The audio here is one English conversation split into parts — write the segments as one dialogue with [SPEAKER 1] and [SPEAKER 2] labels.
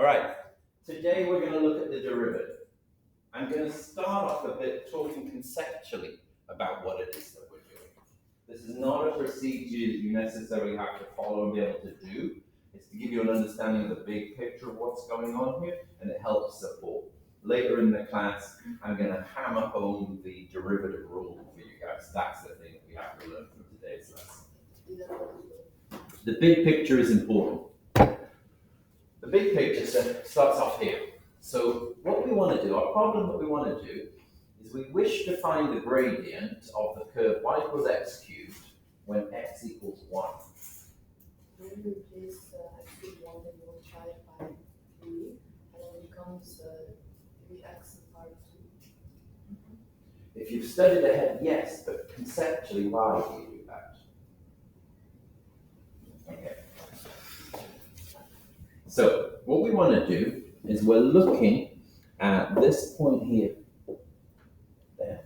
[SPEAKER 1] All right, today we're going to look at the derivative. I'm going to start off a bit talking conceptually about what it is that we're doing. This is not a procedure that you necessarily have to follow and be able to do. It's to give you an understanding of the big picture of what's going on here, and it helps support. Later in the class, I'm going to hammer home the derivative rule for you guys. That's the thing that we have to learn from today's lesson. The big picture is important. The big picture starts off here. So what we want to do, our problem that we want to do, is we wish to find the gradient of the curve y equals x cubed when x equals 1.
[SPEAKER 2] When you replace x with 1, then you multiply it by 3, and then it becomes 3x power 2.
[SPEAKER 1] If you've studied ahead, yes, but conceptually, why do you do that? Okay. So what we want to do is we're looking at this point here. There.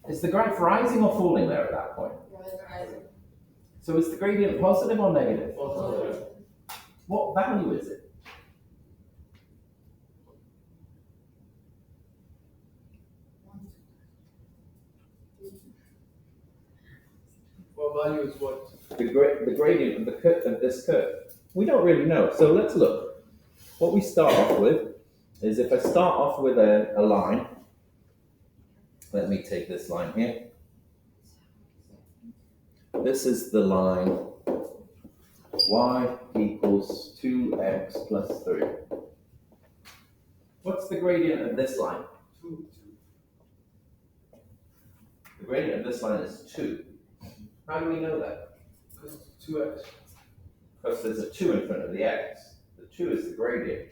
[SPEAKER 1] Is the graph rising or falling there at that point?
[SPEAKER 2] Rising.
[SPEAKER 1] So is the gradient positive or negative?
[SPEAKER 2] Positive.
[SPEAKER 1] What value is it?
[SPEAKER 3] What value is what?
[SPEAKER 1] The gradient of this curve. We don't really know. So let's look. What we start off with is if I start off with a line, let me take this line here. This is the line y equals 2x plus 3. What's the gradient of this line?
[SPEAKER 3] 2.
[SPEAKER 1] The gradient of this line is 2. How do we know that?
[SPEAKER 3] Because 2x.
[SPEAKER 1] Because there's a 2 in front of the x. The 2 is the gradient.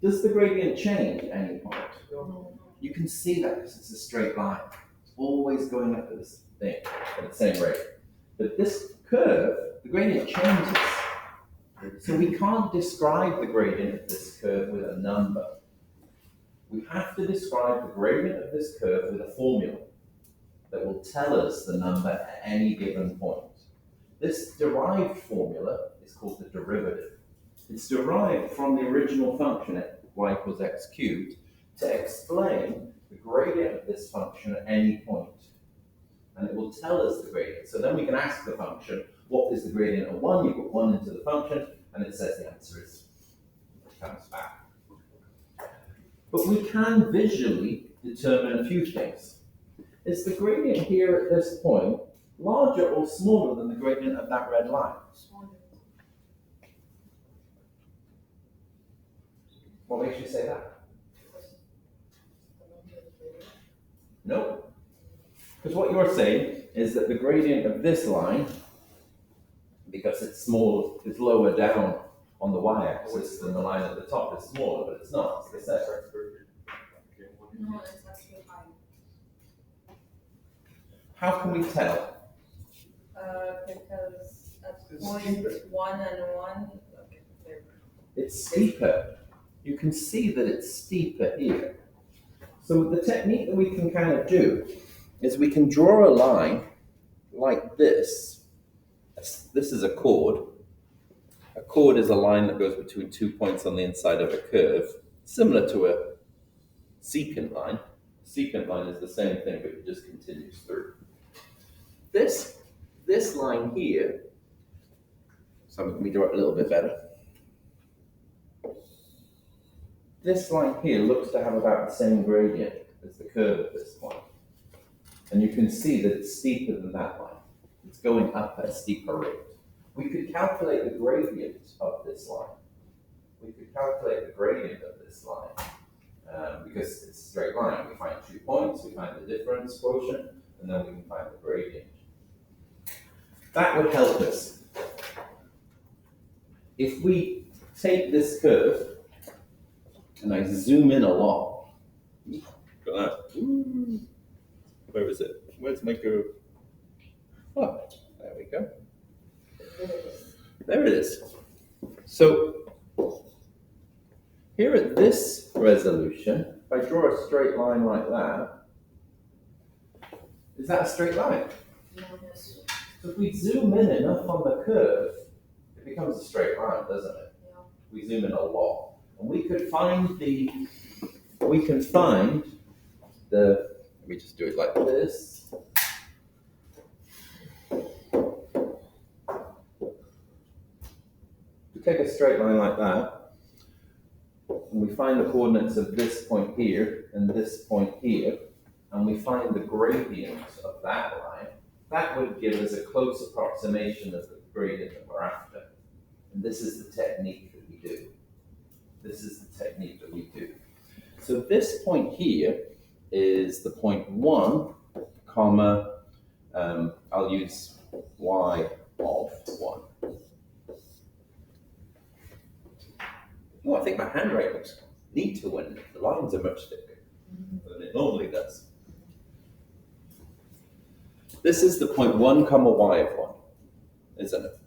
[SPEAKER 1] Does the gradient change at any point?
[SPEAKER 3] No.
[SPEAKER 1] You can see that because it's a straight line. It's always going up at this thing at the same rate. But this curve, the gradient changes. So we can't describe the gradient of this curve with a number. We have to describe the gradient of this curve with a formula that will tell us the number at any given point. This derived formula is called the derivative. It's derived from the original function at y equals x cubed to explain the gradient of this function at any point. And it will tell us the gradient. So then we can ask the function, what is the gradient of 1? You put 1 into the function, and it says the answer is, it comes back. But we can visually determine a few things. Is the gradient here at this point larger or smaller than the gradient of that red line?
[SPEAKER 2] Smaller.
[SPEAKER 1] What makes you say that? No. Because what you're saying is that the gradient of this line, because it's small, is lower down on the y-axis than the line at the top is smaller, but it's not. It's the same.
[SPEAKER 2] No, it's actually higher.
[SPEAKER 1] How can we tell?
[SPEAKER 2] Because at
[SPEAKER 3] It's
[SPEAKER 2] point
[SPEAKER 3] steeper.
[SPEAKER 2] 1 and 1, okay, there.
[SPEAKER 1] It's steeper. You can see that it's steeper here. So the technique that we can kind of do is we can draw a line like this. This is a chord. A chord is a line that goes between 2 points on the inside of a curve, similar to a secant line. Secant line is the same thing, but it just continues through. This line here, so let me draw it a little bit better. This line here looks to have about the same gradient as the curve at this point. And you can see that it's steeper than that line. It's going up at a steeper rate. We could calculate the gradient of this line. We could calculate the gradient of this line because it's a straight line. We find 2 points, we find the difference quotient, and then we can find the gradient. That would help us. If we take this curve and I zoom in a lot, look at that. Where is it? Where's my curve? Oh, there we go. There it is. So here at this resolution, if I draw a straight line like that, is that a straight line?
[SPEAKER 2] No, that's
[SPEAKER 1] So if we zoom in enough on the curve, becomes a straight line, doesn't it?
[SPEAKER 2] Yeah.
[SPEAKER 1] We zoom in a lot. And we can find the, let me just do it like this. We take a straight line like that, and we find the coordinates of this point here and this point here, and we find the gradient of that line. That would give us a close approximation of the gradient that we're after. And this is the technique that we do. So this point here is the point 1, comma, I'll use y of 1. Oh, I think my handwriting looks neater when the lines are much thicker than it normally does. This is the point 1, comma, y of 1, isn't it?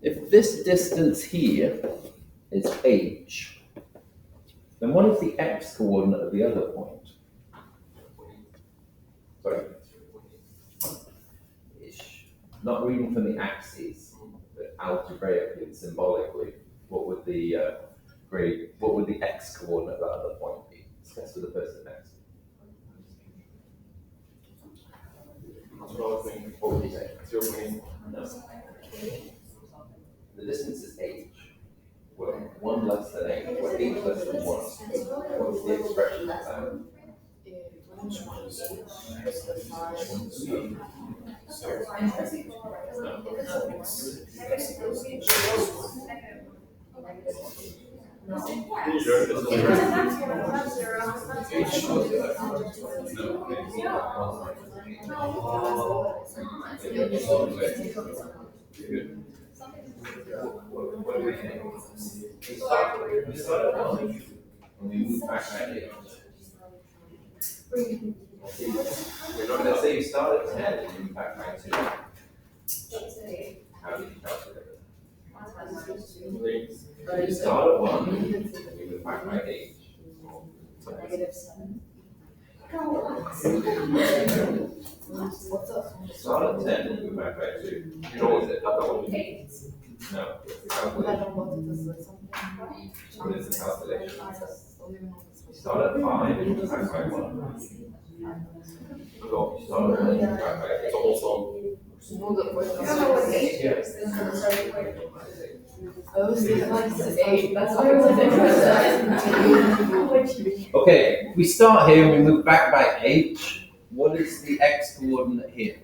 [SPEAKER 1] If this distance here is h, then what is the x coordinate of the other point? Sorry? Ish. Not reading from the axes, but algebraically and symbolically, what would the x coordinate of that other point be? Discuss with the person next. What would you say? 0.8? No. The distance is h. Well, 1 less than h. Well, h less than 1. What's the expression of that? What do we think? We start at 1 and we move back at h. Let's say you start at 10 and you move back by 2. How do you calculate it? You start at 1 and you move back by h. Start at 10 and move back by 2. What is it? No, it's the calculation. What is the calculation? You start at 5 and move back by 1. You start at 1 and move back by 8. It's also. Yes. Okay, we start here and we move back by h. What is the x coordinate here?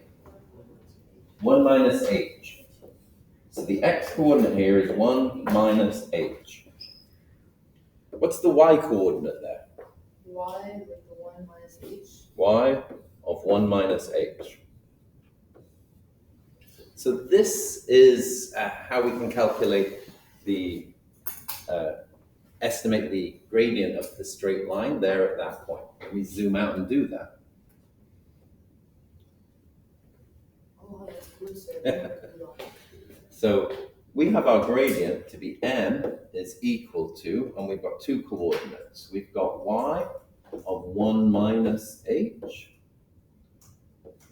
[SPEAKER 1] 1 minus h. So the x coordinate here is 1 minus h. What's the y coordinate there?
[SPEAKER 2] Y with the 1 minus h.
[SPEAKER 1] Y of 1 minus h. So this is how we can calculate estimate the gradient of the straight line there at that point. We zoom out and do that.
[SPEAKER 2] Oh, that's good, sir.
[SPEAKER 1] So we have our gradient to be m is equal to, and we've got 2 coordinates. We've got y of 1 minus h,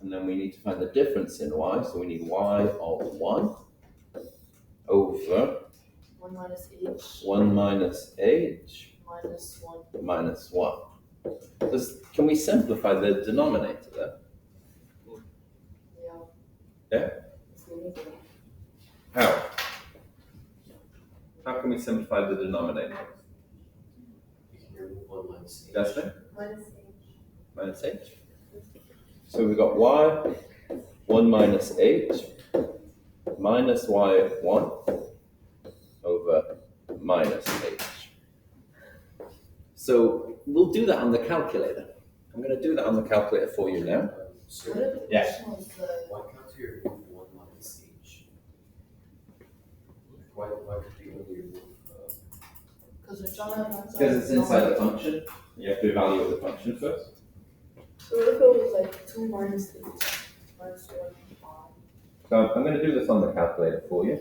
[SPEAKER 1] and then we need to find the difference in y, so we need y of 1 over
[SPEAKER 2] 1 minus h.
[SPEAKER 1] 1 minus h
[SPEAKER 2] Minus 1.
[SPEAKER 1] minus 1. Can we simplify the denominator there?
[SPEAKER 2] Yeah.
[SPEAKER 1] Yeah? How? How can we simplify the denominator? That's it? Minus h. So we've got y, 1 minus h, minus y of 1 over minus h. So we'll do that on the calculator. I'm going to do that on the calculator for you now. Yeah.
[SPEAKER 4] Why can't you remove 1 minus h? Why could you only remove?
[SPEAKER 2] Because
[SPEAKER 1] it's inside the function. You have to evaluate the function first.
[SPEAKER 2] So if it was like 2 minus h minus 1, 5.
[SPEAKER 1] So I'm going to do this on the calculator for you.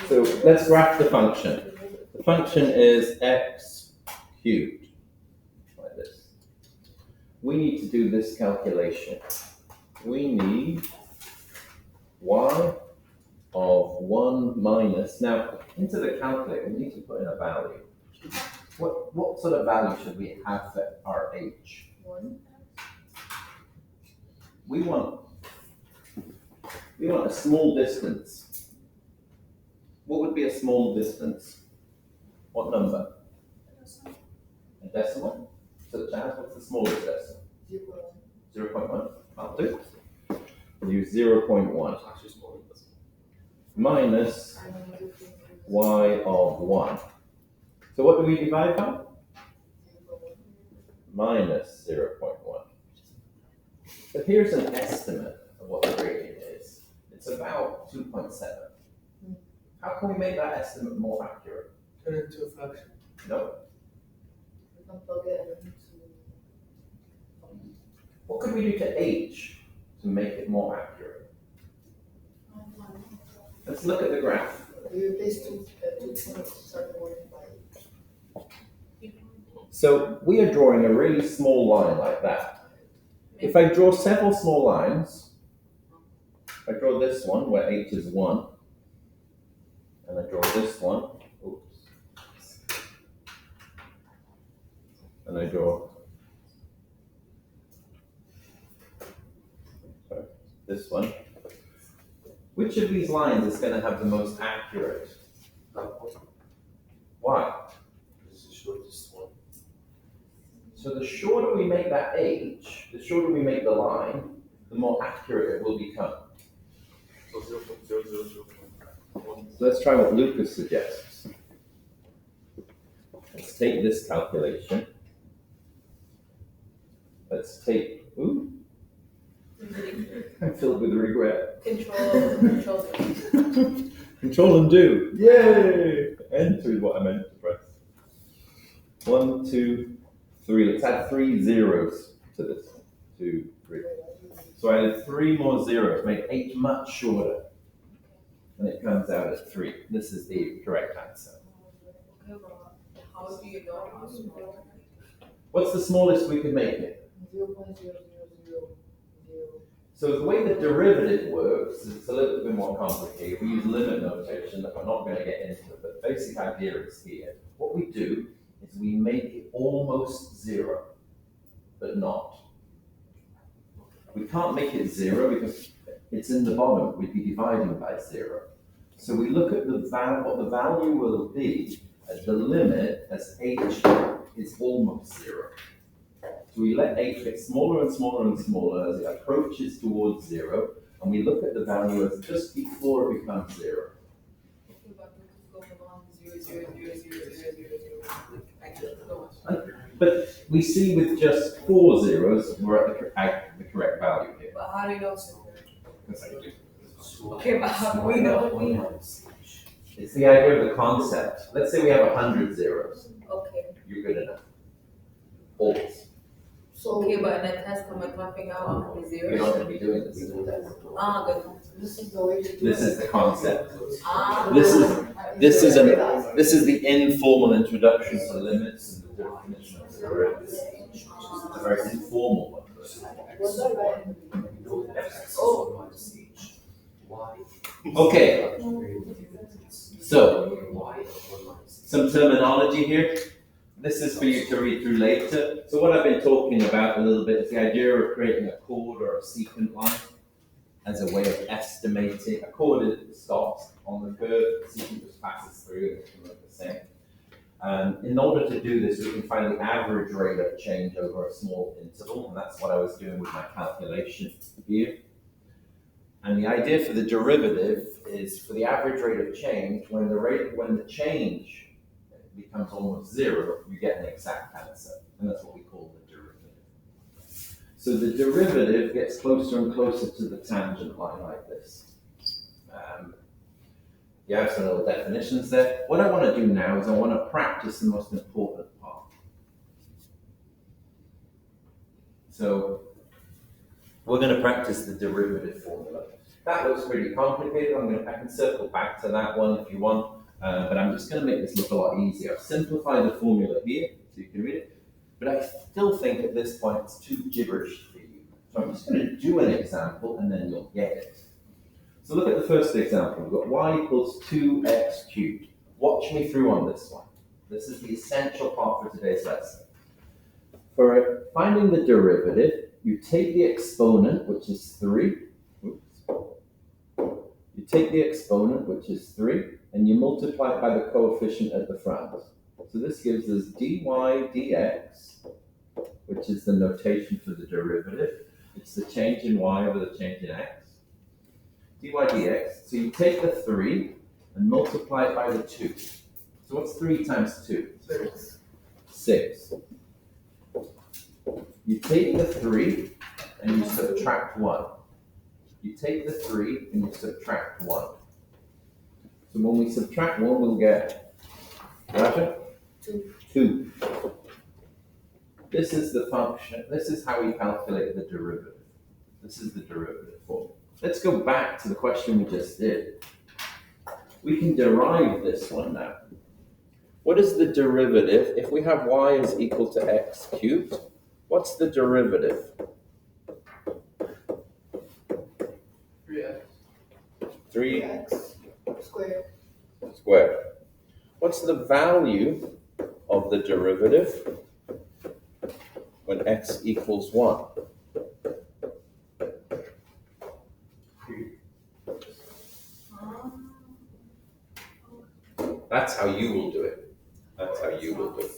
[SPEAKER 1] So let's graph the function. The function is x cubed, like this. we need to do this calculation. We need y of 1 minus, now into the calculator we need to put in a value. What sort of value should we have for our h?
[SPEAKER 2] 1.
[SPEAKER 1] We want a small distance. What would be a small distance? What number? A decimal? So Chaz, what's the smallest decimal? 0.1. I'll do. Use 0.1
[SPEAKER 4] Actually, smaller than this.
[SPEAKER 1] minus y of 1. So what do we divide by? Minus 0.1. So here's an estimate of what the gradient is. It's about 2.7. How can we make that estimate more accurate?
[SPEAKER 3] Turn it into a fraction.
[SPEAKER 1] No.
[SPEAKER 2] We can plug it into.
[SPEAKER 1] What could we do to h to make it more accurate? Let's look at the graph.
[SPEAKER 2] We replace two points, start working by.
[SPEAKER 1] So we are drawing a really small line like that. If I draw several small lines, I draw this one where h is 1, and I draw this one, oops, and I draw this one. Which of these lines is going to have the most accurate? Why?
[SPEAKER 4] This is the shortest one.
[SPEAKER 1] So the shorter we make that h, the shorter we make the line, the more accurate it will become.
[SPEAKER 4] So 0.0001.
[SPEAKER 1] So let's try what Lucas suggests. Let's take this calculation. Let's take, ooh, I'm filled with regret.
[SPEAKER 2] Control.
[SPEAKER 1] Control and do. Yay! Enter is what I meant to press. 1, 2, 3. Let's add 3 zeros to this one. 2, 3. So I added 3 more zeros, made h much shorter. And it comes out at 3. This is the correct answer.
[SPEAKER 2] How do you know how small?
[SPEAKER 1] What's the smallest we could make it?
[SPEAKER 2] 0.0000.
[SPEAKER 1] So the way the derivative works, it's a little bit more complicated. We use limit notation that we're not going to get into, but the basic idea is here. What we do is we make it almost 0, but not. We can't make it 0 because it's in the bottom. We'd be dividing by 0. So we look at what the value will be at the limit as h is almost 0. So we let h get smaller and smaller and smaller as it approaches towards 0, and we look at the value as just before it becomes 0. But we see with just 4 zeros, we're at the correct value here.
[SPEAKER 2] But how do you know?
[SPEAKER 1] Because I do.
[SPEAKER 2] Okay, but how do we know?
[SPEAKER 1] It's the idea of the concept. Let's say we have 100 zeros.
[SPEAKER 2] Okay.
[SPEAKER 1] You're good enough. Always.
[SPEAKER 2] Okay, but in a test, am I clapping out on the
[SPEAKER 1] You're
[SPEAKER 2] zeros?
[SPEAKER 1] not going to be doing this in the test.
[SPEAKER 2] Good. This is the way to do
[SPEAKER 1] This is the concept.
[SPEAKER 2] This
[SPEAKER 1] This is the informal introduction to limits and the definition of derivatives. It's a very informal one.
[SPEAKER 2] Was that right?
[SPEAKER 4] Oh.
[SPEAKER 1] Okay, so some terminology here. This is for you to read through later. So what I've been talking about a little bit is the idea of creating a chord or a secant line as a way of estimating. A chord stops on the curve, the secant just passes through, it can look the same. In order to do this, we can find the average rate of change over a small interval, and that's what I was doing with my calculation here. And the idea for the derivative is for the average rate of change, when the change becomes almost 0, you get an exact answer, and that's what we call the derivative. So the derivative gets closer and closer to the tangent line like this. You have some little definitions there. What I want to do now is I want to practice the most important part. So we're going to practice the derivative formula. That looks pretty complicated. I can circle back to that one if you want. But I'm just going to make this look a lot easier. I've simplified the formula here so you can read it. But I still think at this point it's too gibberish for you. So I'm just going to do an example and then you'll get it. So look at the first example. We've got y equals 2x cubed. Watch me through on this one. This is the essential part for today's lesson. For finding the derivative, you take the exponent, which is 3. Oops. You take the exponent, which is 3, and you multiply it by the coefficient at the front. So this gives us dy dx, which is the notation for the derivative. It's the change in y over the change in x. Dy dx. So you take the 3 and multiply it by the 2. So what's 3 times 2? 6. You take the 3 and you subtract 1. You take the 3 and you subtract 1. So when we subtract 1, we'll get, Roger? 2. This is the function. This is how we calculate the derivative. This is the derivative form. Let's go back to the question we just did. We can derive this one now. What is the derivative? If we have y is equal to x cubed, what's the derivative?
[SPEAKER 3] 3x.
[SPEAKER 2] 3x squared.
[SPEAKER 1] What's the value of the derivative when x equals 1? That's how you will do it. That's how you will do it.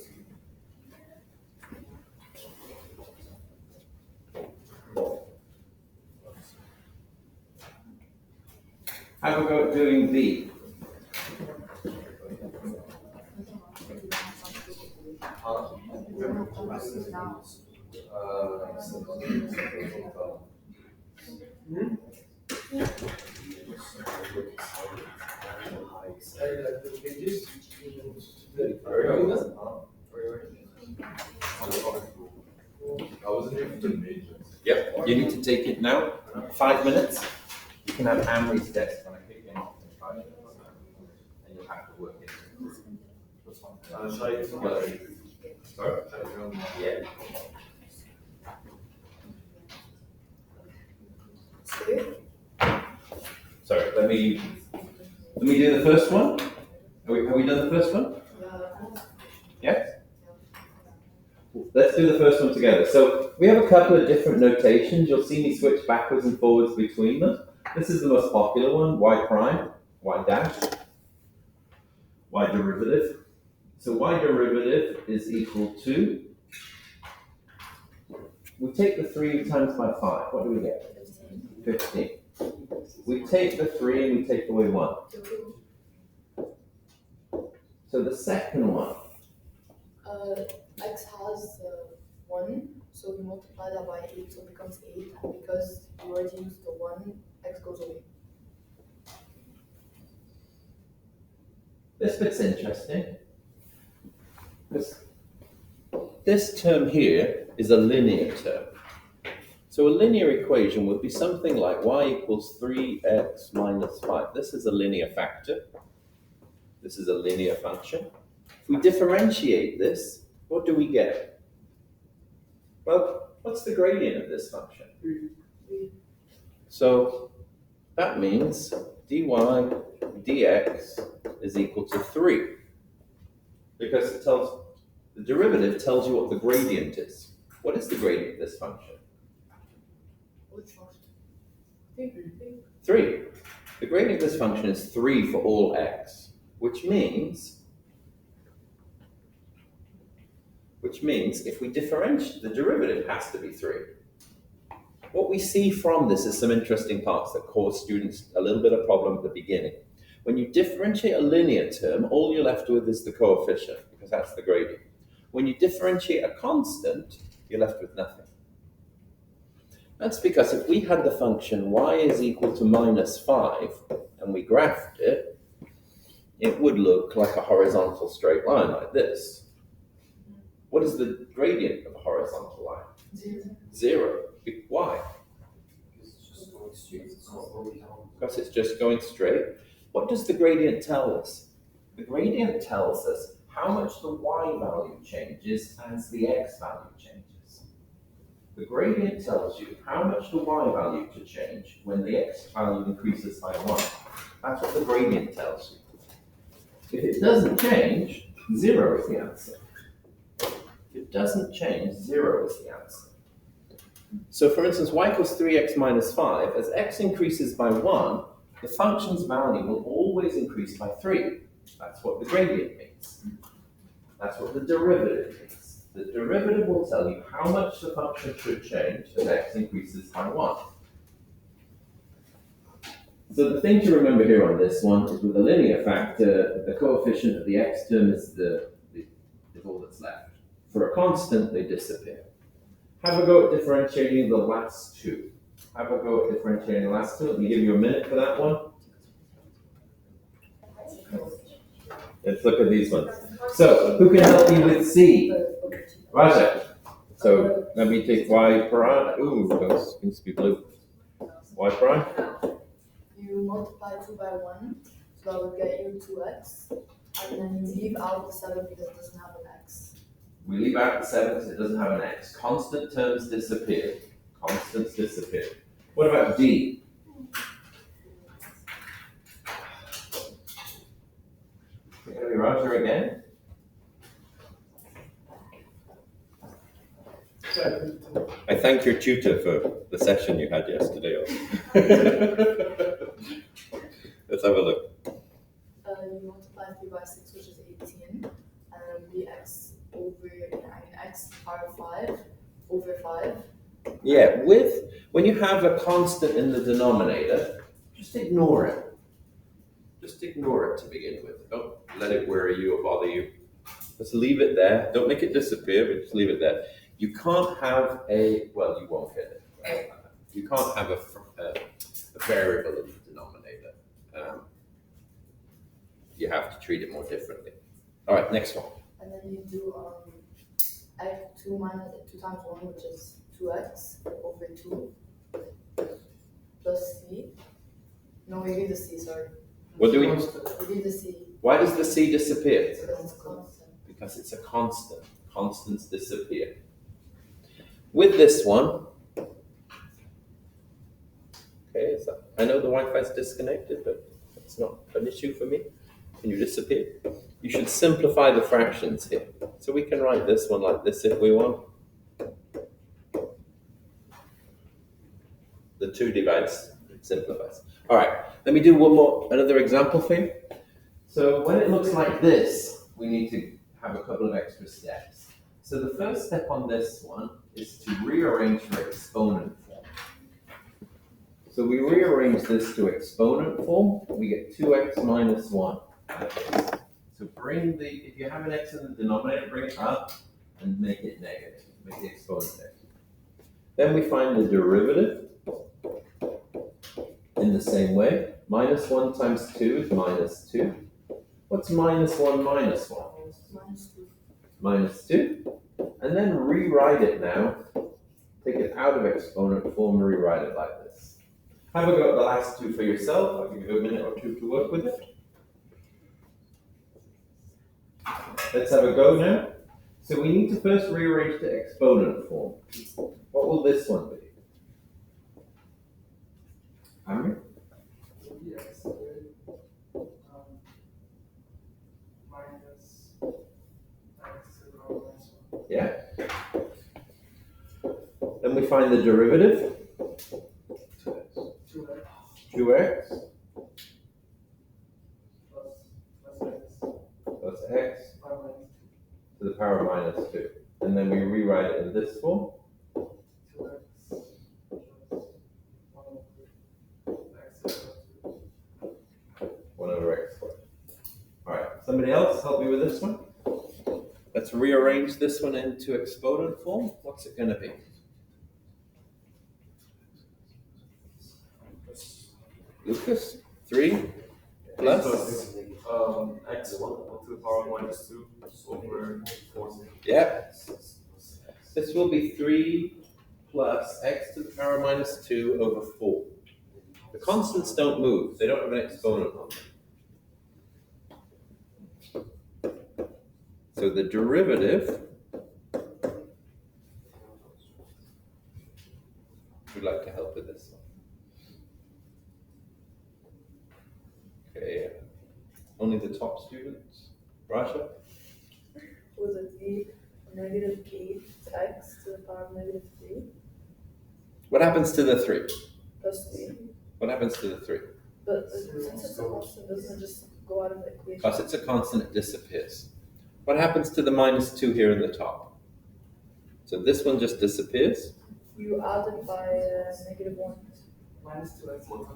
[SPEAKER 1] Have a go at doing B.
[SPEAKER 3] The pages.
[SPEAKER 4] I wasn't even the major.
[SPEAKER 1] Yep, you need to take it now. 5 minutes. You can have Amory's desk when I kick in off in 5 minutes. And you'll have to work it. Sorry? Yeah. Sorry, let me do the first one. Have we done the first one? Yes? Let's do the first one together. So we have a couple of different notations. You'll see me switch backwards and forwards between them. This is the most popular one, y prime, y dash, y derivative. So y derivative is equal to, we take the 3 times by 5. What do we get? 15. We take the 3 and we take away 1. So the second one.
[SPEAKER 2] X has 1, so we multiply that by 8, so it becomes 8. And because you already used the 1, x goes away.
[SPEAKER 1] This bit's interesting. This term here is a linear term. So a linear equation would be something like y equals 3x minus 5. This is a linear factor. This is a linear function. If we differentiate this, what do we get? Well, what's the gradient of this function?
[SPEAKER 2] 3.
[SPEAKER 1] So that means dy dx is equal to 3. Because it tells, the derivative tells you what the gradient is. What is the gradient of this function?
[SPEAKER 2] Which function?
[SPEAKER 1] 3. The gradient of this function is 3 for all x, which means if we differentiate, the derivative has to be 3. What we see from this is some interesting parts that cause students a little bit of problem at the beginning. When you differentiate a linear term, all you're left with is the coefficient, because that's the gradient. When you differentiate a constant, you're left with nothing. That's because if we had the function y is equal to minus 5, and we graphed it, it would look like a horizontal straight line like this. What is the gradient of a horizontal line? 0. Why? Because it's just going straight. What does the gradient tell us? The gradient tells us how much the y value changes as the x value changes. The gradient tells you how much the y value to change when the x value increases by 1. That's what the gradient tells you. If it doesn't change, 0 is the answer. If it doesn't change, 0 is the answer. So for instance, y equals 3x minus 5. As x increases by 1, the function's value will always increase by 3. That's what the gradient means. That's what the derivative means. The derivative will tell you how much the function should change as x increases by 1. So the thing to remember here on this one is with a linear factor, the coefficient of the x term is all that's left. For a constant, they disappear. Have a go at differentiating the last two. Have a go at differentiating the last two. Let me give you a minute for that one. Let's look at these ones. So, who can help me with C? Raja. So, let me take y prime. Ooh, those seems to be blue. Y prime.
[SPEAKER 2] You multiply 2 by 1, so that would get you 2x, and then you leave out the 7 because it doesn't have an x.
[SPEAKER 1] We leave out the 7 because it doesn't have an x. Constant terms disappear. Constants disappear. What about D? Going to be Roger again? I thank your tutor for the session you had yesterday. Let's have a look.
[SPEAKER 2] You multiply 3 by 6, which is 18, and then bx over, x power 5 over 5.
[SPEAKER 1] Yeah, when you have a constant in the denominator, just ignore it. Just ignore it to begin with. Don't let it worry you or bother you. Just leave it there. Don't make it disappear, but just leave it there. You can't have well, you won't get it. You can't have a variable in the denominator. You have to treat it more differently. All right, next one.
[SPEAKER 2] And then you do x 2 times 1, which is 2x over 2 plus c. No, we leave the c, sorry.
[SPEAKER 1] What do we?
[SPEAKER 2] We leave the c.
[SPEAKER 1] Why does the c disappear?
[SPEAKER 2] Because it's a constant.
[SPEAKER 1] Because it's a constant. Constants disappear. With this one, okay, so I know the Wi-Fi is disconnected, but it's not an issue for me. Can you disappear? You should simplify the fractions here. So we can write this one like this if we want. The 2 divides, simplifies. All right, let me do another example for you. So when it looks like this, we need to have a couple of extra steps. So the first step on this one is to rearrange for exponent form. So we rearrange this to exponent form, we get 2x minus 1. So if you have an x in the denominator, bring it up and make it negative, make the exponent negative. Then we find the derivative in the same way. Minus 1 times 2 is minus 2. What's minus 1 minus 1?
[SPEAKER 2] Minus 2.
[SPEAKER 1] Minus 2. And then rewrite it now. Take it out of exponent form and rewrite it like this. Have a go at the last two for yourself. I'll give you a minute or two to work with it. Let's have a go now. So we need to first rearrange the exponent form. What will this one be? Amir?
[SPEAKER 3] Yes. Minus x to the power minus 1.
[SPEAKER 1] Yeah. Then we find the derivative.
[SPEAKER 3] 2x
[SPEAKER 1] 2x
[SPEAKER 3] plus
[SPEAKER 1] plus
[SPEAKER 3] x
[SPEAKER 1] x
[SPEAKER 3] power minus
[SPEAKER 1] to the power of minus 2. And then we rewrite it in this form.
[SPEAKER 3] 2x plus 1 over x equals
[SPEAKER 1] 1 over x squared. All right, somebody else help me with this one? Let's rearrange this one into exponent form. What's it going to be? Lucas, 3 plus?
[SPEAKER 4] x1 to the power minus 2 over 4.
[SPEAKER 1] Yeah. This will be 3 plus x to the power minus 2 over 4. The constants don't move. They don't have an exponent on them. So the derivative, who'd like to help with this one? Okay, only the top students. Raja?
[SPEAKER 2] Was it e negative 8 x to the power of negative 3
[SPEAKER 1] What happens to the 3?
[SPEAKER 2] plus 3?
[SPEAKER 1] What happens to the 3?
[SPEAKER 2] But since it's a constant, doesn't it just go out of the equation?
[SPEAKER 1] Because it's a constant, it disappears. What happens to the -2 here in the top? So this one just disappears.
[SPEAKER 2] You add it by -1.
[SPEAKER 3] Minus 2x over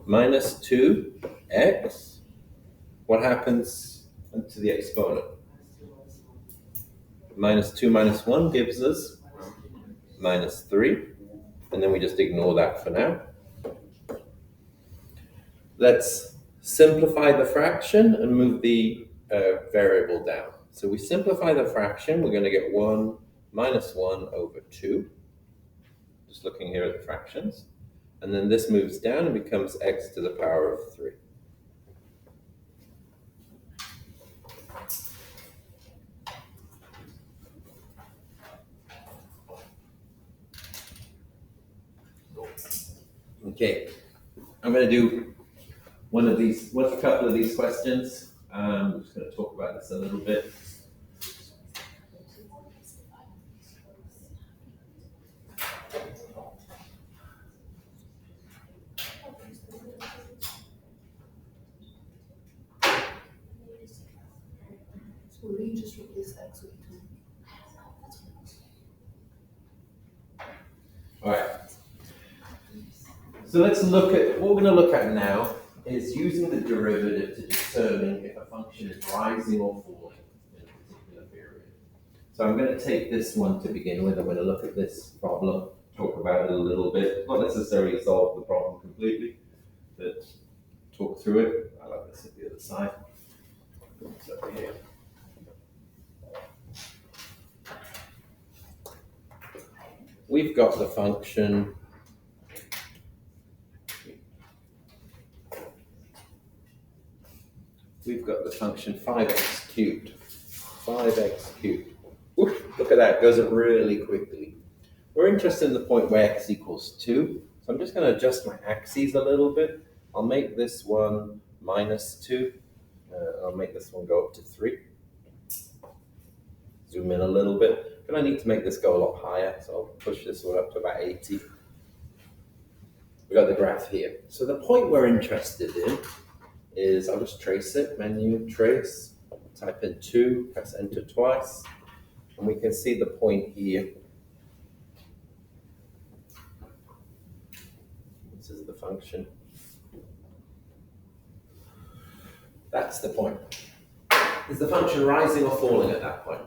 [SPEAKER 1] -2x. What happens to the exponent? -2 minus 1 gives us -3. And then we just ignore that for now. Let's simplify the fraction and move the variable down. So we simplify the fraction, we're going to get 1 minus 1 over 2. Just looking here at the fractions. And then this moves down and becomes x to the power of 3. Okay, I'm going to do a couple of these questions. I'm just going to talk about this a little bit.
[SPEAKER 2] So we just replace x with 2.
[SPEAKER 1] All right. So let's look at, what we're going to look at now is using the derivative to determine if a function is rising or falling in a particular period. So I'm going to take this one to begin with. I'm going to look at this problem, talk about it a little bit, not necessarily solve the problem completely, but talk through it. I like this at the other side. It's over here. We've got the function we've got the function 5x cubed. 5x cubed. Oof, look at that, it goes up really quickly. We're interested in the point where x equals 2. So I'm just going to adjust my axes a little bit. I'll make this one -2. I'll make this one go up to 3. Zoom in a little bit. But I need to make this go a lot higher, so I'll push this one up to about 80. We've got the graph here. So the point we're interested in is, I'll just trace it, menu, trace, type in 2, press enter twice, and we can see the point here. This is the function. That's the point. Is the function rising or falling at that point?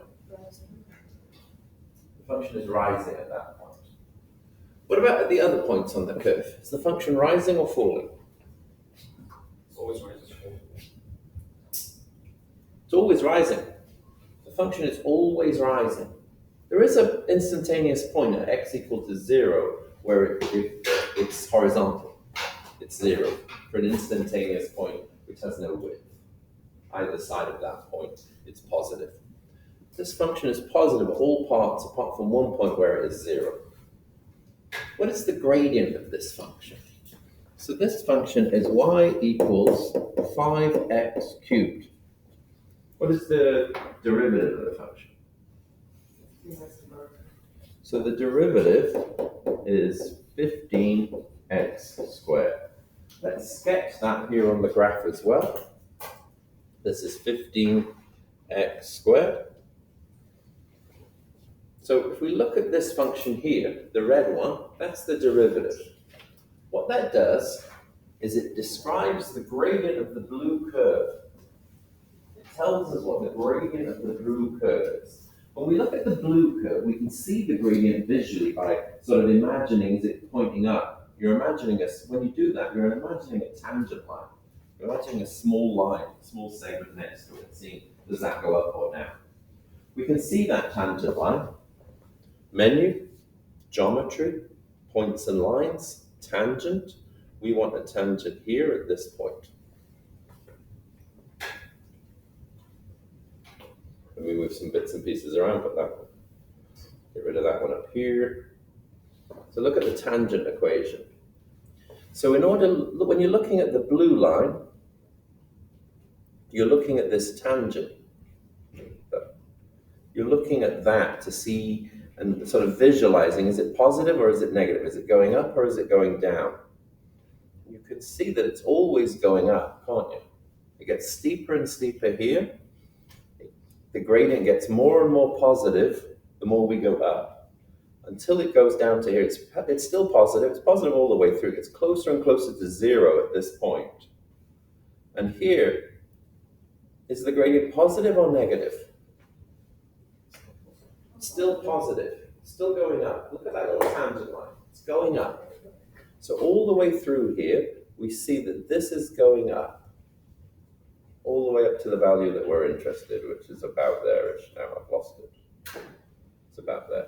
[SPEAKER 1] The function is rising at that point. What about at the other points on the curve? Is the function rising or falling?
[SPEAKER 4] It's always rising.
[SPEAKER 1] It's always rising. The function is always rising. There is an instantaneous point at x equal to 0 where it's horizontal. It's 0 for an instantaneous point which has no width. Either side of that point, it's positive. This function is positive at all parts apart from one point where it is 0. What is the gradient of this function? So this function is y equals 5x cubed. What is the derivative of the function? So the derivative is 15x squared. Let's sketch that here on the graph as well. This is 15x squared. So if we look at this function here, the red one, that's the derivative. What that does is it describes the gradient of the blue curve. It tells us what the gradient of the blue curve is. When we look at the blue curve, we can see the gradient visually by sort of imagining it pointing up. You're imagining when you do that, you're imagining a tangent line. You're imagining a small line, a small segment next to it, seeing does that go up or down. We can see that tangent line. Menu, geometry, points and lines, tangent. We want a tangent here at this point. Let me move some bits and pieces around, put that one. Get rid of that one up here. So look at the tangent equation. So when you're looking at the blue line, you're looking at this tangent. You're looking at that to see and sort of visualizing, is it positive or is it negative? Is it going up or is it going down? You can see that it's always going up, can't you? It gets steeper and steeper here. The gradient gets more and more positive the more we go up, until it goes down to here. It's still positive. It's positive all the way through. It gets closer and closer to zero at this point. And here, is the gradient positive or negative? Still positive, still going up. Look at that little tangent line. It's going up. So all the way through here, we see that this is going up, all the way up to the value that we're interested, which is about there-ish. Now I've lost it. It's about there.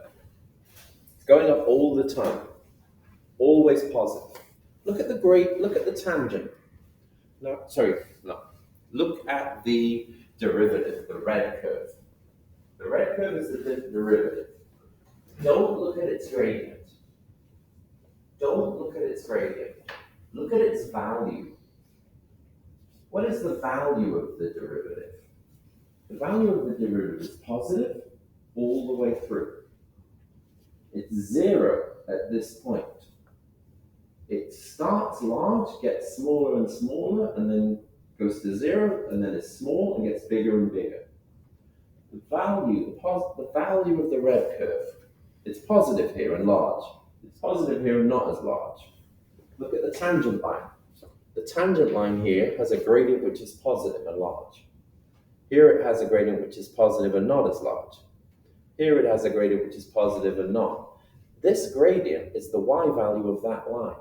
[SPEAKER 1] It's going up all the time, always positive. Look at the tangent. Look at the derivative, the red curve. The red curve is the derivative. Don't look at its gradient. Don't look at its gradient. Look at its value. What is the value of the derivative? The value of the derivative is positive all the way through. It's zero at this point. It starts large, gets smaller and smaller, and then goes to zero, and then it's small and gets bigger and bigger. The value of the red curve, it's positive here and large. It's positive here and not as large. Look at the tangent line. The tangent line here has a gradient which is positive and large. Here it has a gradient which is positive and not as large. Here it has a gradient which is positive and not. This gradient is the y value of that line.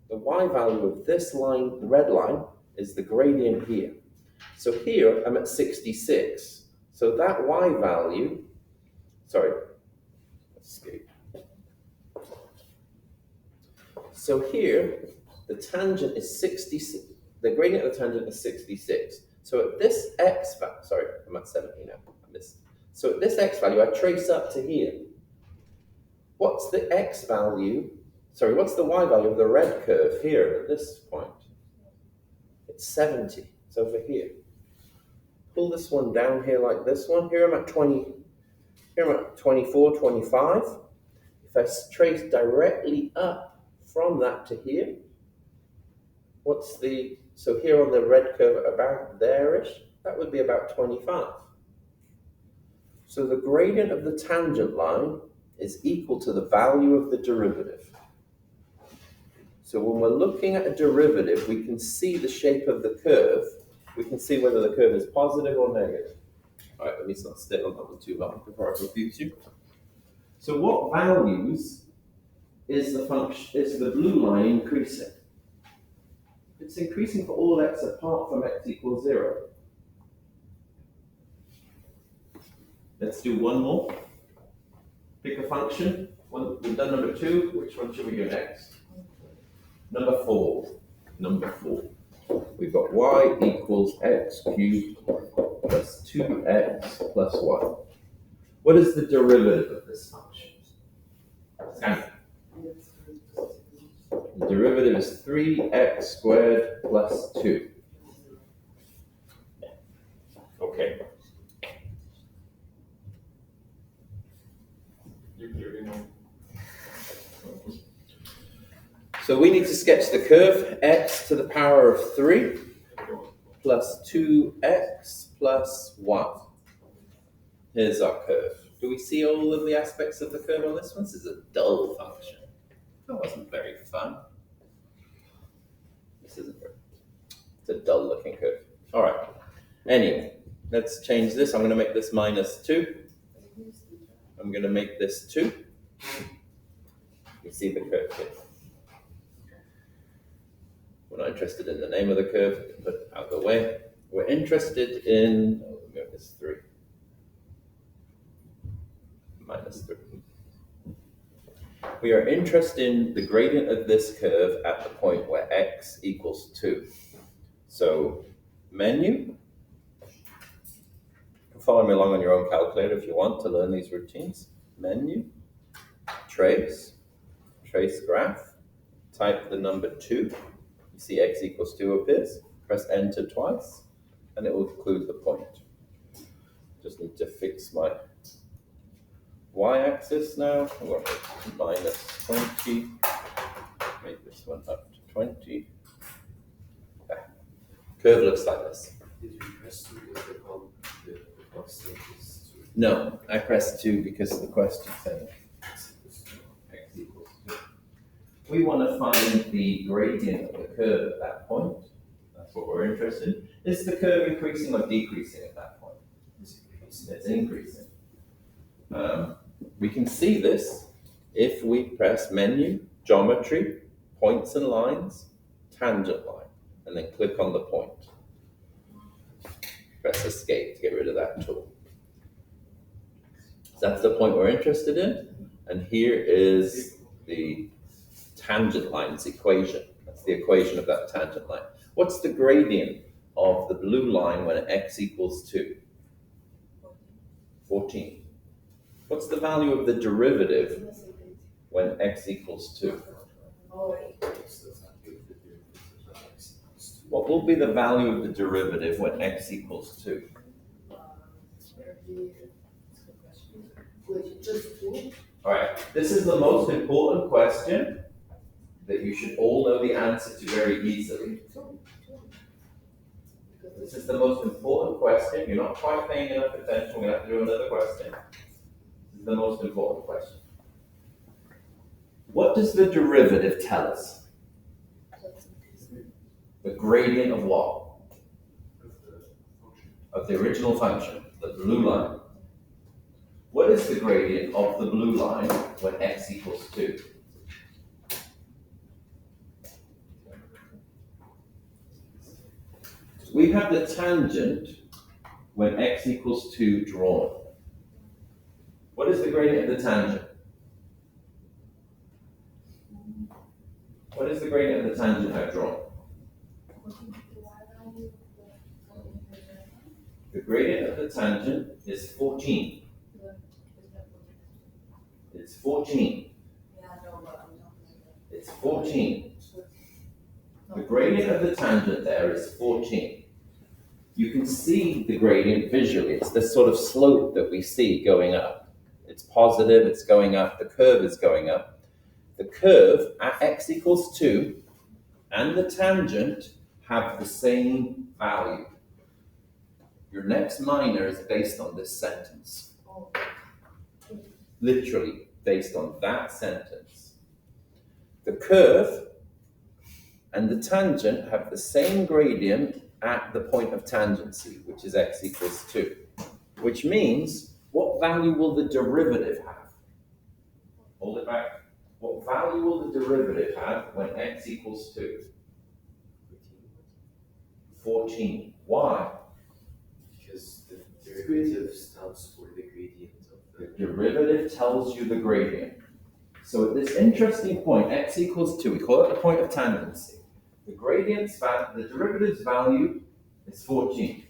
[SPEAKER 1] The y value of this line, the red line, is the gradient here. So here I'm at 66. So that y value, escape. So here the tangent is 66. The gradient of the tangent is 66. So at this x value, I'm at 70 now. I missed. So at this x value, I trace up to here. What's the x value? What's the y value of the red curve here at this point? It's 70. It's over here. Pull this one down here like this one. Here I'm at 20. Here I'm at 24, 25. If I trace directly up from that to here, so here on the red curve about there-ish, that would be about 25. So the gradient of the tangent line is equal to the value of the derivative. So when we're looking at a derivative, we can see the shape of the curve. We can see whether the curve is positive or negative. All right, let me not stay on that one too long before I confuse you. So what values is the blue line increasing? It's increasing for all x apart from x equals 0. Let's do one more. Pick a function. We've done number 2. Which one should we do next? Number 4. We've got y equals x cubed plus 2x plus 1. What is the derivative of this function? The derivative is 3x squared plus 2. Okay. So we need to sketch the curve x to the power of 3 plus 2x plus 1. Here's our curve. Do we see all of the aspects of the curve on this one? This is a dull function. That wasn't very fun. It's a dull looking curve. All right. Anyway, let's change this. I'm going to make this minus 2. I'm going to make this 2. You see the curve here. We're not interested in the name of the curve, put it out of the way. We're interested in, this 3. Minus 3. We are interested in the gradient of this curve at the point where x equals 2. So, menu, follow me along on your own calculator if you want to learn these routines. Menu, trace graph, type the number 2. You see x equals 2 appears. Press enter twice, and it will include the point. Just need to fix my y-axis now. I'm going to minus 20. Make this one up to 20. Okay. Curve looks like this.
[SPEAKER 4] Did you press 2 because the constant is 2?
[SPEAKER 1] No, I pressed 2 because the question said x equals 2. We want to find the gradient of the curve at that point. That's what we're interested in. Is the curve increasing or decreasing at that point? It's increasing. We can see this if we press menu, geometry, points and lines, tangent line, and then click on the point. Press escape to get rid of that tool. So that's the point we're interested in. And here is the tangent line's equation. That's the equation of that tangent line. What's the gradient of the blue line when x equals 2? 14. What's the value of the derivative when x equals 2? What will be the value of the derivative when x equals 2?
[SPEAKER 2] Just 2.
[SPEAKER 1] All right, this is the most important question that you should all know the answer to very easily. This is the most important question. You're not quite paying enough attention. We're going to have to do another question. This is the most important question. What does the derivative tell us? The gradient of what? Of the original function, the blue line. What is the gradient of the blue line when x equals 2? We have the tangent when x equals 2 drawn. What is the gradient of the tangent? What is the gradient of the tangent I've drawn? The gradient of the tangent is 14. It's 14. It's 14. The gradient of the tangent there is 14. You can see the gradient visually. It's this sort of slope that we see going up. It's positive, it's going up, the curve is going up. The curve at x equals 2 and the tangent have the same value. Your next minor is based on this sentence. Literally based on that sentence. The curve and the tangent have the same gradient at the point of tangency, which is x equals 2. Which means, what value will the derivative have? Hold it back. What value will the derivative have when x equals 2? 14. Why?
[SPEAKER 4] Because the derivative stands for the gradient of
[SPEAKER 1] The derivative tells you the gradient. So at this interesting point, x equals 2, we call it the point of tangency. The derivative's value is 14.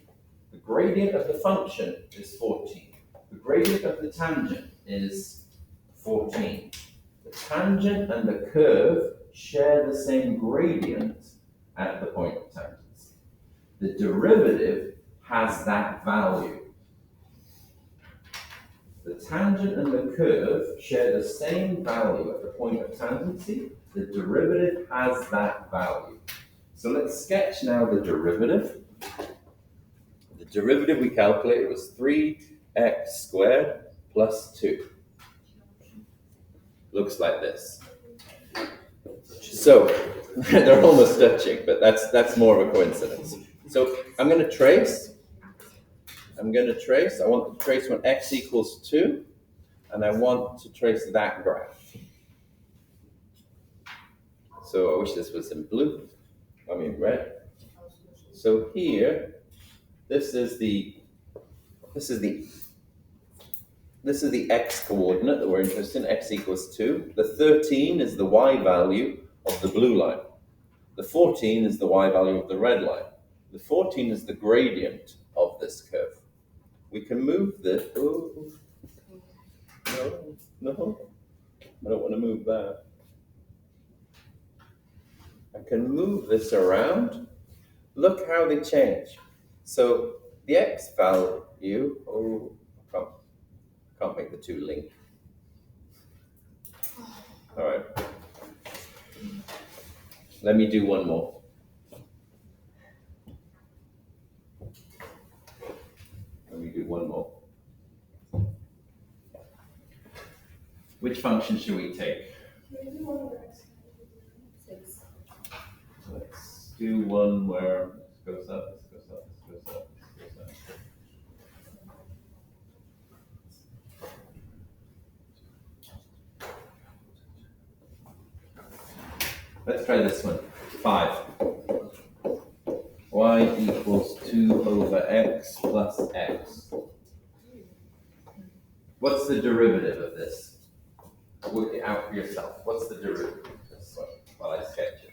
[SPEAKER 1] The gradient of the function is 14. The gradient of the tangent is 14. The tangent and the curve share the same gradient at the point of tangency. The derivative has that value. The tangent and the curve share the same value at the point of tangency. The derivative has that value. So let's sketch now the derivative. The derivative we calculated was 3x squared plus 2. Looks like this. So they're almost touching, but that's more of a coincidence. So I'm going to trace. I want to trace when x equals 2, and I want to trace that graph. So I wish this was in red. So here, this is the x coordinate that we're interested in, x equals 2. The 13 is the y value of the blue line. The 14 is the y value of the red line. The 14 is the gradient of this curve. We can move this. Oh, no, I don't want to move that. I can move this around. Look how they change. So the x value, can't make the two link. All right. Let me do one more. Which function should we take?
[SPEAKER 2] Six.
[SPEAKER 1] Let's do one where this goes up, this goes up, this goes up, this goes up. Let's try this one. 5. Y equals 2 over x plus x. What's the derivative of this? Work it out for yourself. What's the derivative of this one while I sketch it?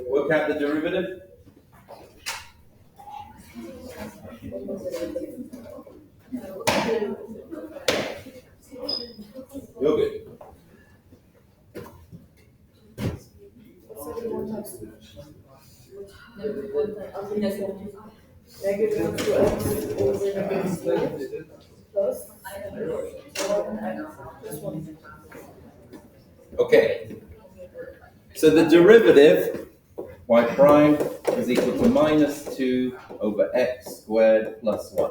[SPEAKER 1] Work out the derivative. You're good.
[SPEAKER 2] Negative 2x over negative 2 plus plus 1.
[SPEAKER 1] Okay. So the derivative, y prime, is equal to minus 2 over x squared plus 1.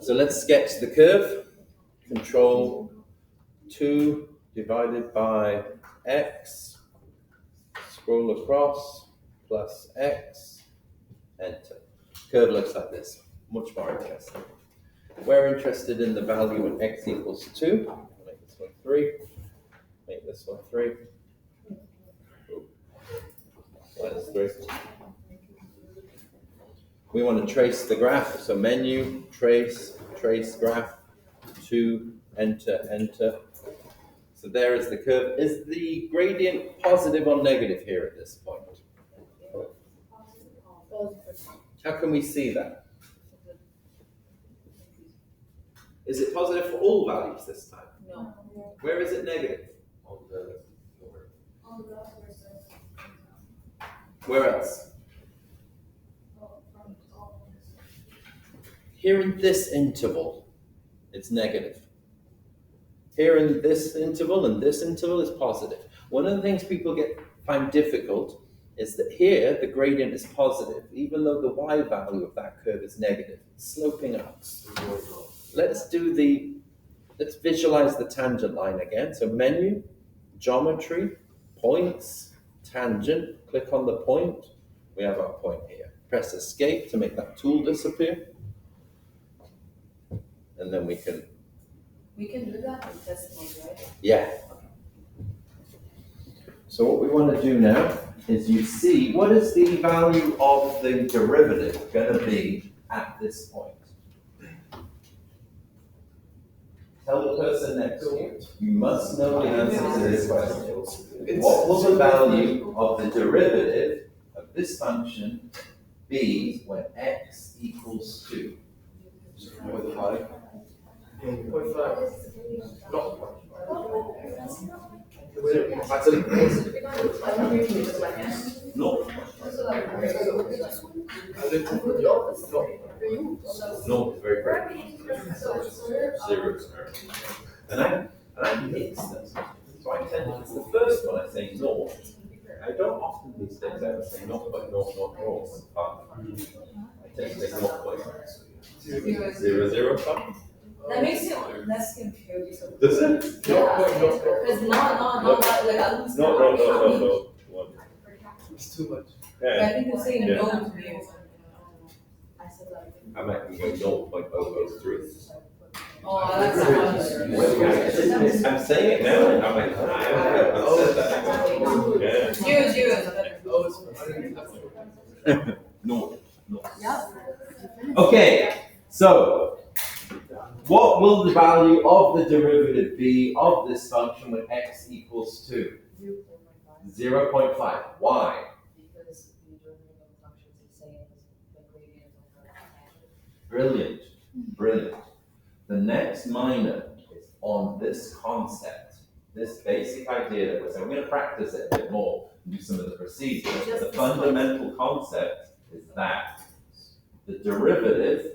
[SPEAKER 1] So let's sketch the curve. Control 2 divided by x, scroll across, plus x, enter. Curve looks like this, much more interesting. We're interested in the value when x equals 2. Make this one 3, make this one 3. Minus 3. We want to trace the graph, so menu, trace graph, 2, enter, enter. So there is the curve. Is the gradient positive or negative here at this point? How can we see that? Is it positive for all values this time?
[SPEAKER 2] No.
[SPEAKER 1] Where is it negative?
[SPEAKER 4] On the lower.
[SPEAKER 1] Where else? Here in this interval, it's negative. Here in this interval and this interval is positive. One of the things people find difficult is that here the gradient is positive, even though the y value of that curve is negative, it's sloping up. Let's visualize the tangent line again. So menu, geometry, points, tangent, click on the point. We have our point here. Press escape to make that tool disappear. And then we can
[SPEAKER 2] do that in test mode, right?
[SPEAKER 1] Yeah. So what we want to do now is you see what is the value of the derivative going to be at this point. Tell the person next to you. You must know the answer to this question. What will the value of the derivative of this function be when x equals 2?
[SPEAKER 4] 0.5. 0.5.
[SPEAKER 1] No. No, very good. 0. And I mix them. So I tend to, it's the first one I say no. I don't often these days ever say 0.000. I tend to say 0.005.
[SPEAKER 3] That makes you less confused.
[SPEAKER 1] Does it?
[SPEAKER 3] Because no, like I don't
[SPEAKER 1] No.
[SPEAKER 4] It's too much.
[SPEAKER 3] I think you're saying no to me.
[SPEAKER 1] I might be going 0.003.
[SPEAKER 3] Oh, that's not much.
[SPEAKER 1] I'm saying it now, and I'm like, I said that. Yeah.
[SPEAKER 3] Zero.
[SPEAKER 1] No. Okay, so What will the value of the derivative be of this function when x equals to 0.5? Why?
[SPEAKER 5] Because the derivative of functions is the same as the gradient of the tangent.
[SPEAKER 1] Brilliant, brilliant. The next minor is on this concept, this basic idea that we're saying. We're going to practice it a bit more and do some of the procedures. But the fundamental concept is that the derivative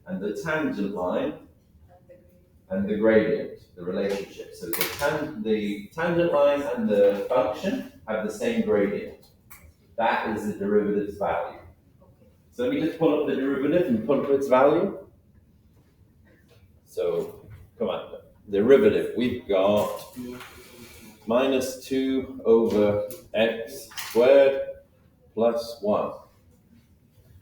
[SPEAKER 1] and the tangent line and the gradient, the relationship. So the tangent line and the function have the same gradient. That is the derivative's value. So let me just pull up the derivative and pull up its value. So, come on, derivative, we've got minus 2 over x squared plus 1.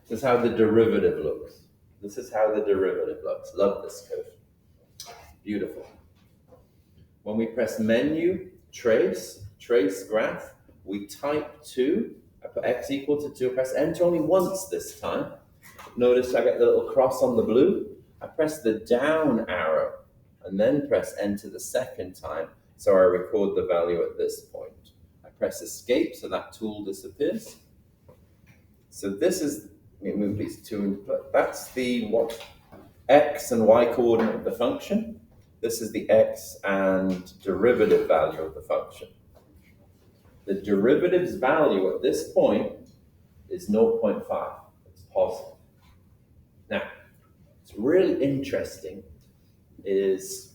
[SPEAKER 1] This is how the derivative looks. This is how the derivative looks. Love this code. Beautiful. When we press menu, trace graph, we type 2, I put x equal to 2, I press enter only once this time. Notice I get the little cross on the blue. I press the down arrow and then press enter the second time, so I record the value at this point. I press escape so that tool disappears. So this is, let me move these two input. That's the x and y coordinate of the function. This is the x and derivative value of the function. The derivative's value at this point is 0.5. It's positive. Now, what's really interesting is,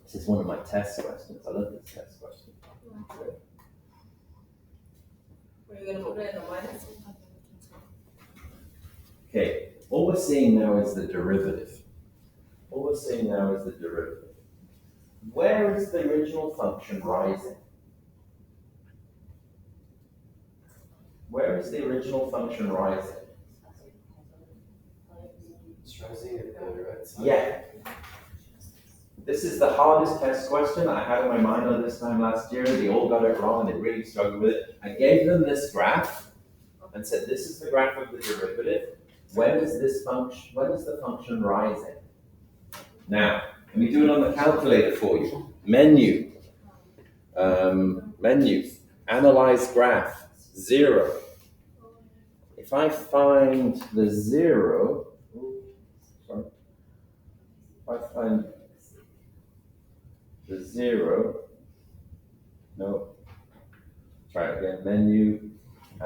[SPEAKER 1] this is one of my test questions. I love this test question.
[SPEAKER 3] Are you gonna put it in the minus?
[SPEAKER 1] Okay, all we're seeing now is the derivative. Where is the original function rising? Where is the original function rising?
[SPEAKER 4] It's rising at the right side.
[SPEAKER 1] Yeah. This is the hardest test question I had in my mind this time last year. They all got it wrong and they really struggled with it. I gave them this graph and said, this is the graph of the derivative. When is the function rising? Now, let me do it on the calculator for you. Menu, analyze graph, 0. If I find the 0, no, try it again, menu,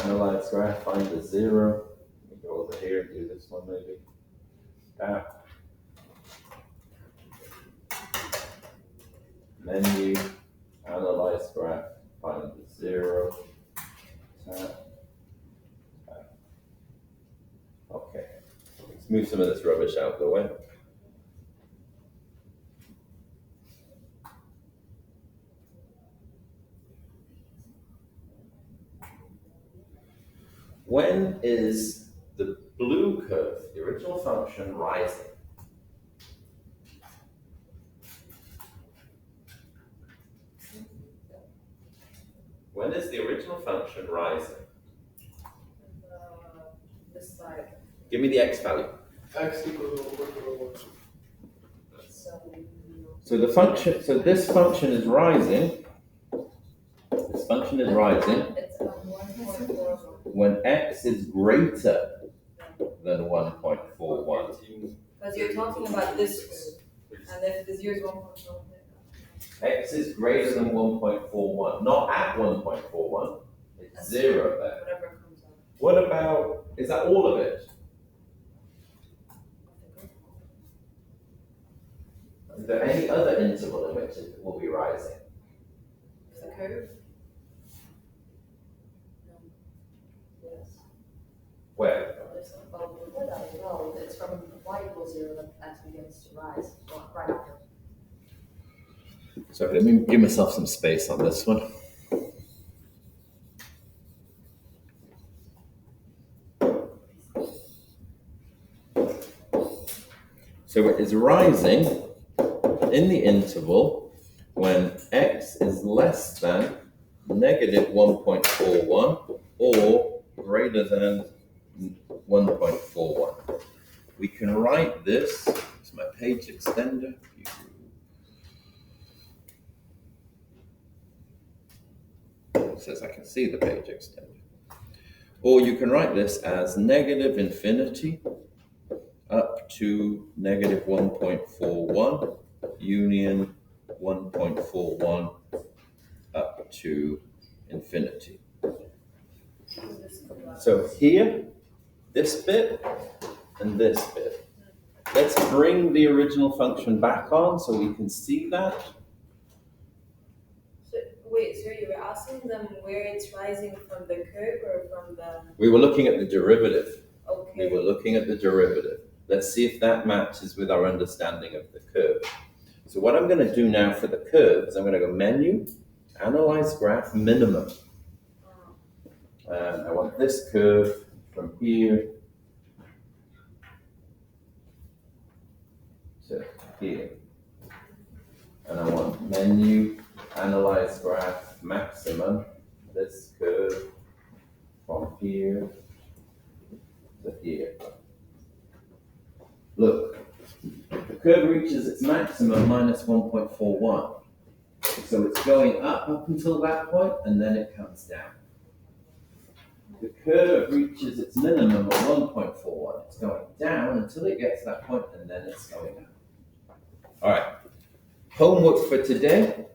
[SPEAKER 1] analyze graph, find the 0. Let me go over here and do this one maybe. Menu, analyze graph, find the 0. Okay, let's move some of this rubbish out of the way. When is the blue curve, the original function, rising? When is the original function rising?
[SPEAKER 3] This side.
[SPEAKER 1] Give me the x value.
[SPEAKER 4] X equals 1.1.
[SPEAKER 1] So this function is rising. This function is rising
[SPEAKER 3] It's 1.4.
[SPEAKER 1] when x is greater than 1.41.
[SPEAKER 3] Because you're talking about this, and if the 0 is 1.4.
[SPEAKER 1] X is greater than 1.41, not at 1.41. It's 0 there.
[SPEAKER 3] Whatever comes out.
[SPEAKER 1] What about, is that all of it? Is there any other interval in which it will be rising?
[SPEAKER 3] The curve?
[SPEAKER 5] Yes.
[SPEAKER 1] Where?
[SPEAKER 5] Well, it's from y equals 0 that x begins to rise, right after.
[SPEAKER 1] So let me give myself some space on this one. So it is rising in the interval when x is less than negative 1.41 or greater than 1.41. we can write this, it's my page extender. It says I can see the page extender. Or you can write this as negative infinity up to negative 1.41 union 1.41 up to infinity. So here, this bit and this bit. Let's bring the original function back on so we can see that.
[SPEAKER 3] So, wait, so you were asking them where it's rising from the curve or from the,
[SPEAKER 1] We were looking at the derivative. We
[SPEAKER 3] okay,
[SPEAKER 1] were looking at the derivative. Let's see if that matches with our understanding of the curve. So what I'm going to do now for the curve is I'm going to go menu, analyze graph minimum. And I want this curve from here to here. And I want menu, analyze graph maximum, this curve from here to here. Look, the curve reaches its maximum minus 1.41. So it's going up until that point, and then it comes down. The curve reaches its minimum at 1.41. It's going down until it gets to that point, and then it's going up. All right. Homework for today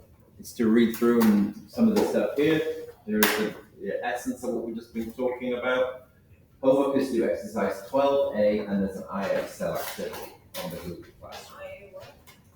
[SPEAKER 1] is to read through some of the stuff here. There is the essence of what we've just been talking about. Homework is to do exercise 12A, and there's an AISL activity on the Google Classroom.